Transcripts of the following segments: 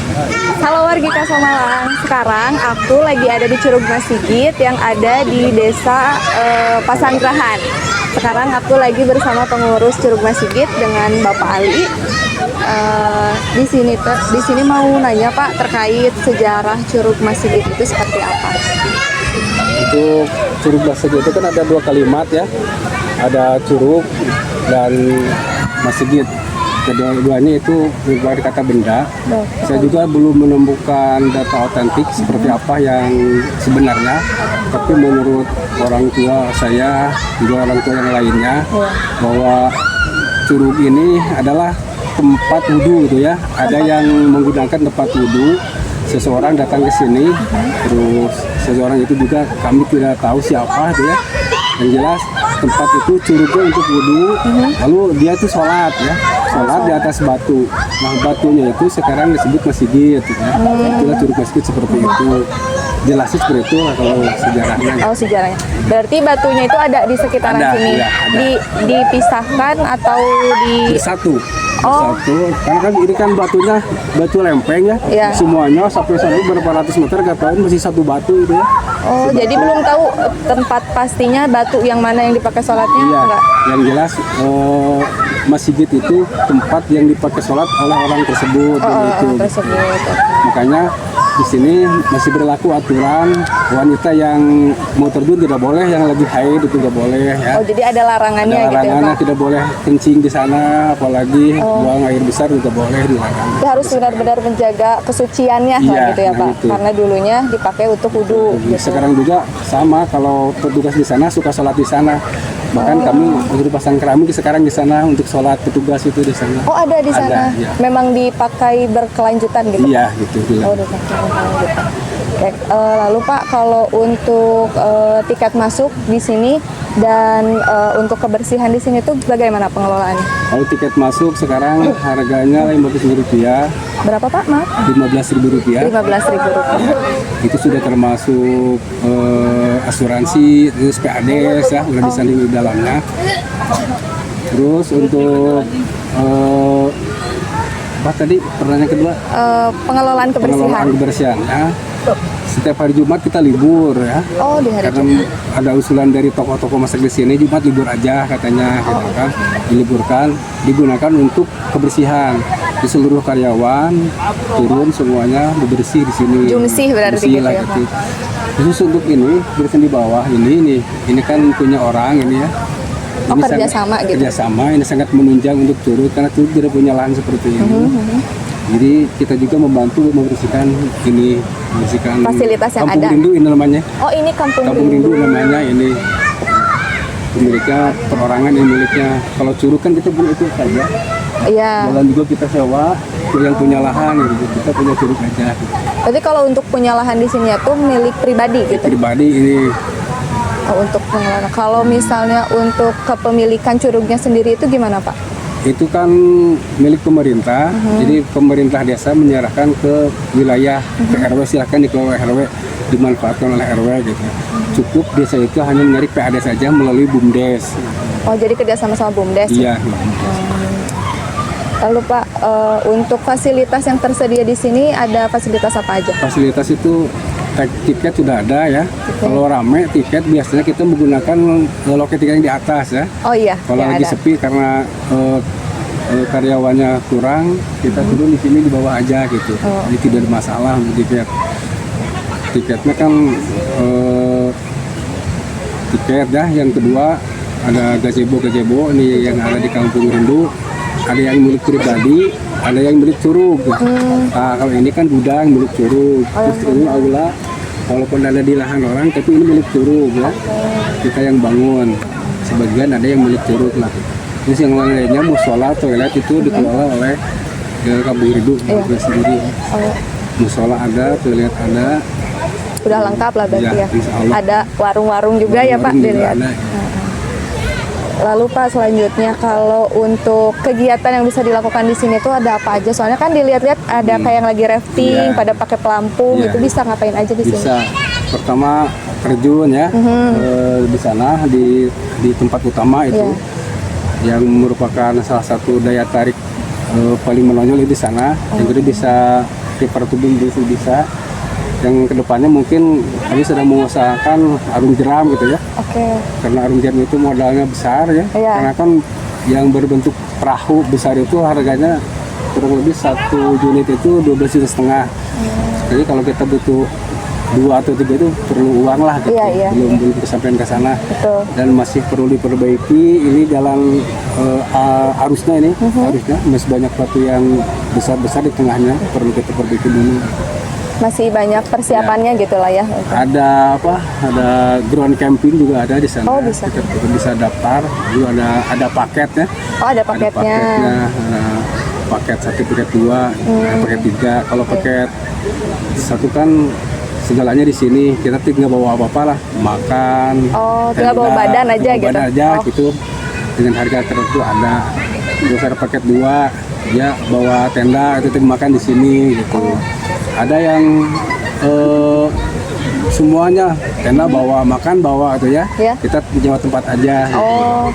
Halo warga Somalang, sekarang aku lagi ada di Curug Masigit yang ada di desa Pasanggerahan. Sekarang aku lagi bersama pengurus Curug Masigit dengan Bapak Ali. Di sini mau nanya Pak terkait sejarah Curug Masigit itu seperti apa? Untuk Curug Masigit itu kan ada dua kalimat ya, ada curug dan Masigit. Kedua-duanya itu merupakan kata benda. Saya juga belum menemukan data otentik seperti apa yang sebenarnya, tapi menurut orang tua saya juga orang tua yang lainnya bahwa curug ini adalah tempat wudhu gitu ya. Ada yang menggunakan tempat wudhu. Seseorang datang ke sini, terus seseorang itu juga kami tidak tahu siapa gitu ya. Yang jelas tempat itu curugnya untuk wudhu, lalu dia itu sholat ya, sholat di atas batu. Nah batunya itu sekarang disebut Masigit ya. Itulah Curug Masigit seperti itu. Jelasnya seperti itu lah kalau sejarahnya. Oh sejarahnya. Berarti batunya itu ada di sekitaran Ada, sini. iya, ada. Dipisahkan atau Bersatu. Oh. Bersatu. Karena kan ini kan batunya batu lempeng ya. Iya. Semuanya sampai sana berapa ratus meter nggak tahu masih satu batu itu ya. Oh, jadi belum tahu tempat pastinya batu yang mana yang dipakai sholatnya? Iya, Enggak? yang jelas Masigit itu tempat yang dipakai sholat oleh orang tersebut. Orang tersebut. Makanya di sini masih berlaku aturan wanita yang mau terjun tidak boleh, yang lagi haid itu tidak boleh ya. Oh, jadi ada larangannya Ada gitu ya, larangannya, Pak? tidak boleh kencing di sana, apalagi buang air besar juga boleh dilarang. Jadi harus benar-benar menjaga kesuciannya lah Iya, gitu ya, nah Pak? gitu. Karena dulunya dipakai untuk wudhu gitu. Sekarang juga sama, kalau petugas di sana suka sholat di sana. Bahkan kami untuk pasang keramik sekarang di sana untuk sholat petugas itu di sana. Oh, ada di sana. Ada, iya. Memang dipakai berkelanjutan gitu. Iya gitu. Oh, dipakai berkelanjutan. Oke, lalu Pak, kalau untuk tiket masuk di sini dan untuk kebersihan di sini tuh bagaimana pengelolaannya? Kalau tiket masuk sekarang harganya Rp15.000. Berapa Pak? Maaf? Rp15.000. Rp15.000. Itu sudah termasuk asuransi, terus PADS ya, udah disanding di dalamnya. Terus untuk apa tadi pertanyaan kedua? Pengelolaan kebersihan. Pengelolaan kebersihan ya. Setiap hari Jumat kita libur ya. Oh, di hari Karena ada usulan dari tokoh-tokoh masak di sini, Jumat libur aja katanya, gitu kan. Diliburkan, digunakan untuk kebersihan. Di seluruh karyawan turun semuanya bebersih di sini. Jumsih berarti Bersih gitu lah ya, gitu. Khusus untuk ini, bersihin di bawah ini kan punya orang ini ya. Oh, Ini kerjasama gitu? Kerjasama, ini sangat menunjang untuk curug karena curug tidak punya lahan seperti ini. Jadi kita juga membantu membersihkan ini, membersihkan Fasilitas yang Kampung ada. Rindu ini namanya. Oh, ini Kampung Kampung Rindu namanya ini. Pemiliknya perorangan yang miliknya. Kalau curug kan kita punya itu saja. Iya. Jalan juga kita sewa, yang punya lahan gitu. Kita punya curug aja. Jadi kalau untuk punya lahan di sini itu milik pribadi gitu. Pribadi ini Oh, untuk pengelolaan. Kalau misalnya untuk kepemilikan curugnya sendiri itu gimana Pak? itu kan milik pemerintah. Jadi pemerintah desa menyerahkan ke wilayah ke RW, silahkan dikelola RW, dimanfaatkan oleh RW gitu. Cukup desa itu hanya menarik PAD saja melalui BUMDes. Oh, jadi kerjasama sama BUMDes. Iya. Lalu Pak, untuk fasilitas yang tersedia di sini ada fasilitas apa aja? Fasilitas itu tiket sudah ada ya. Kalau rame tiket biasanya kita menggunakan loket tiket yang di atas ya. Oh iya, Kalau ya lagi ada. sepi karena karyawannya kurang, kita turun di sini di bawah aja gitu. Jadi tidak ada masalah untuk tiket. Tiketnya kan tiket ya. Yang kedua ada gazebo ini yang ada di Kampung Rindu. Ada yang milik pribadi, ada yang milik curug. Nah, kalau ini kan gudang milik curug. Terus ini aula, walaupun ada di lahan orang, tapi ini milik curug ya. Kita yang bangun. Sebagian ada yang milik curug lah. Terus yang lainnya musola, toilet itu dikelola oleh Kampung Rindu sendiri. Musola ada, toilet ada. Udah lengkap lah berarti Ya, ya. insya Allah. Ada warung-warung juga ya Pak Warung juga dilihat. ada. Lalu Pak, selanjutnya kalau untuk kegiatan yang bisa dilakukan di sini tuh ada apa aja? Soalnya kan dilihat-lihat ada kayak yang lagi rafting, Iya. pada pakai pelampung, Iya. itu bisa ngapain aja di sini? Bisa. Pertama terjun ya di sana di tempat utama itu yang merupakan salah satu daya tarik paling menonjol di sana. Yang kedua bisa kiper tubing bisa. Yang kedepannya mungkin kami sedang mengusahakan arung jeram gitu ya. Oke. Karena arung jeram itu modalnya besar ya. Iya. Karena kan yang berbentuk perahu besar itu harganya kurang lebih 1 unit itu 12,5 juta. Jadi kalau kita butuh 2 atau 3 itu perlu uang lah gitu. Iya. Belum kesampaian ke sana. Betul. Dan masih perlu diperbaiki. Ini jalan arusnya ini, arusnya masih banyak batu yang besar-besar di tengahnya, perlu kita perbaiki dulu. Masih banyak persiapannya gitu lah ya. Ada apa? Ada ground camping juga ada di sana. Oh, bisa. Kita bisa daftar. Juga ada paketnya. Oh, ada paketnya. Paket 1, paket 2, paket 3. Kalau paket 1 kan segalanya di sini. Kita tinggal bawa apa-apa lah, makan. Oh, tinggal bawa badan aja gitu. Badan aja gitu. Dengan harga tertentu ada. Terus ada paket 2, ya bawa tenda itu makan di sini gitu. Ada yang semuanya tenda bawa, makan bawa gitu ya. Ya. Kita nyewa tempat aja. Gitu. Oh.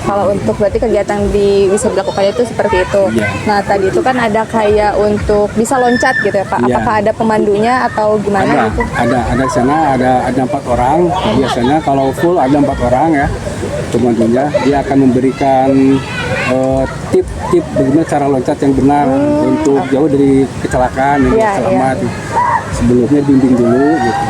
Kalau untuk berarti kegiatan bisa dilakukan itu seperti itu. Iya. Nah, tadi itu kan ada kayak untuk bisa loncat gitu ya, Pak. Iya. Apakah ada pemandunya atau gimana gitu? Ada di sana ada 4 orang. Biasanya kalau full ada 4 orang ya. Pemandunya dia akan memberikan tip-tip bagaimana cara loncat yang benar untuk jauh dari kecelakaan yang selamat. Sebelumnya bimbing dulu gitu.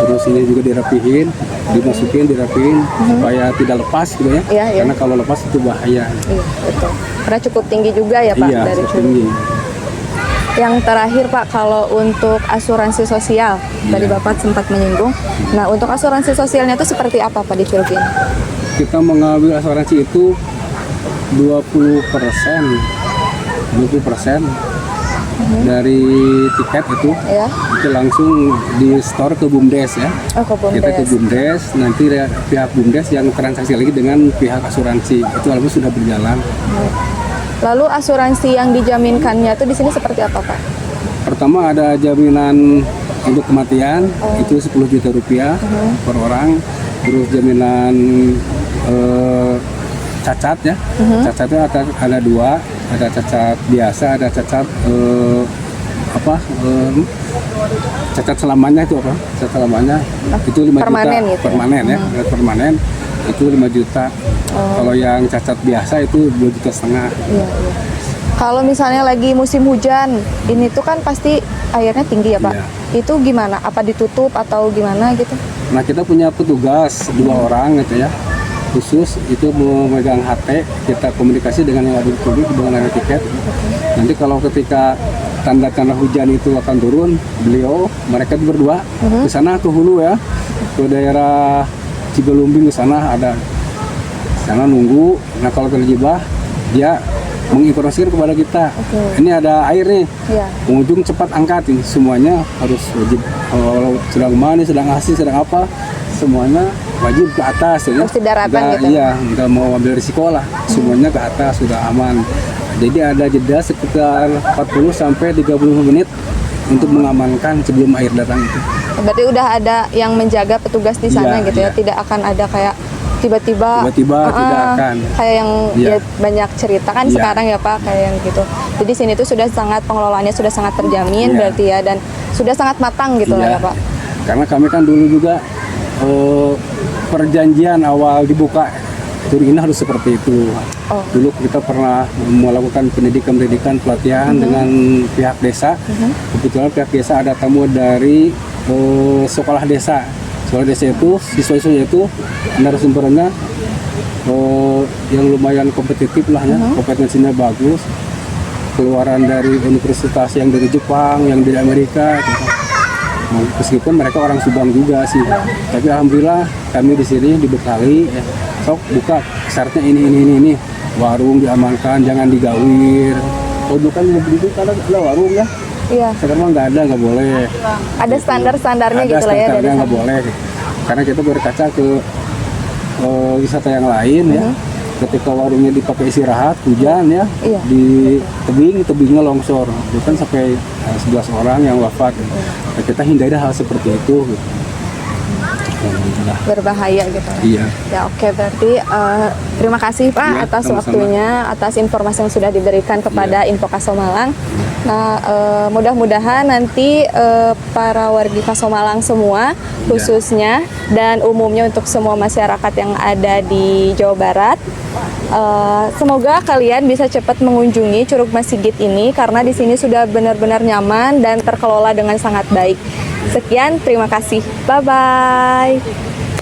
Terus ini juga dirapihin, dimasukin, dirapihin supaya tidak lepas gitu ya. Iya. Karena kalau lepas itu bahaya. Iya, betul. Karena cukup tinggi juga ya, Pak, Iya, dari cukup curug. tinggi. Yang terakhir, Pak, kalau untuk asuransi sosial, tadi Bapak sempat menyinggung. Nah, untuk asuransi sosialnya itu seperti apa, Pak, di curug ini? Kita mengambil asuransi itu 20% dari tiket itu. Ya. Itu langsung di store ke BUMDes ya. Oh, ke BUMDes. Kita ke BUMDes, nanti pihak BUMDes yang transaksi lagi dengan pihak asuransi. Itu alhamdulillah sudah berjalan. Lalu asuransi yang dijaminkannya itu di sini seperti apa, Pak? Pertama ada jaminan untuk kematian, itu 10 juta rupiah per orang. Terus jaminan cacat ya. Cacatnya ada 2, ada cacat biasa, ada cacat cacat selamanya itu apa? Cacat selamanya itu 5 permanen juta gitu. permanen ya. Permanen itu 5 juta. Kalau yang cacat biasa itu 2,5 juta. Iya. Kalau misalnya lagi musim hujan, ini tuh kan pasti airnya tinggi ya, Pak. Iya. Itu gimana? Apa ditutup atau gimana gitu? Nah, kita punya petugas 2 orang gitu ya. Khusus itu memegang HT, kita komunikasi dengan yang ada di publik dengan ada tiket. Nanti kalau ketika tanda-tanda hujan itu akan turun, mereka itu berdua ke sana ke hulu ya, ke daerah Cibelumbing ke sana ada. Sana nunggu. Nah, kalau terjebak dia menginformasikan kepada kita. Ini ada air nih. Iya. Pengunjung cepat angkat ini. Semuanya harus wajib. Kalau sedang mandi, sedang asing, sedang apa, semuanya wajib ke atas ya. Harus di daratan gitu. Iya, nggak mau ambil risiko lah. Semuanya ke atas sudah aman. Jadi ada jeda sekitar 40 sampai 30 menit untuk mengamankan sebelum air datang itu. Berarti udah ada yang menjaga petugas di sana Iya, gitu ya. iya. Tidak akan ada kayak tiba-tiba tidak akan. kayak yang Iya. ya banyak cerita kan Iya. sekarang ya, Pak, kayak yang gitu. Jadi sini tuh sudah sangat pengelolaannya sudah sangat terjamin Iya. berarti ya, dan sudah sangat matang gitu lah Iya. ya, Pak. Karena kami kan dulu juga perjanjian awal dibuka tur ini harus seperti itu. Oh. Dulu kita pernah melakukan pendidikan pelatihan dengan pihak desa. Kebetulan pihak desa ada tamu dari sekolah desa. Sekolah desa itu siswa-siswanya itu narasumbernya yang lumayan kompetitif lah ya, kompetensinya bagus. Keluaran dari universitas yang dari Jepang, yang dari Amerika. Gitu. Meskipun mereka orang Subang juga sih, tapi alhamdulillah kami di sini dibekali ya. Sok buka syaratnya ini, warung diamankan, jangan digawir. Oh, dulu kan begitu karena ada warung ya. Iya. Sekarang nggak ada, nggak boleh. Ada standar-standarnya gitu lah ya dari standarnya nggak sana. boleh. Karena kita berkaca ke wisata yang lain ya. Ketika warungnya dipakai istirahat, hujan ya, Iya. di tebingnya longsor, itu kan sampai 11 orang yang wafat. Nah, kita hindari hal seperti itu. Gitu. lah. berbahaya gitu. Iya. Ya oke, berarti terima kasih Pak Iya, atas sama-sama. waktunya, atas informasi yang sudah diberikan kepada Info Kasomalang. Nah, mudah-mudahan nanti para wargi Kasomalang semua khususnya dan umumnya untuk semua masyarakat yang ada di Jawa Barat, semoga kalian bisa cepat mengunjungi Curug Masigit ini karena di sini sudah benar-benar nyaman dan terkelola dengan sangat baik. Sekian, terima kasih. Bye bye.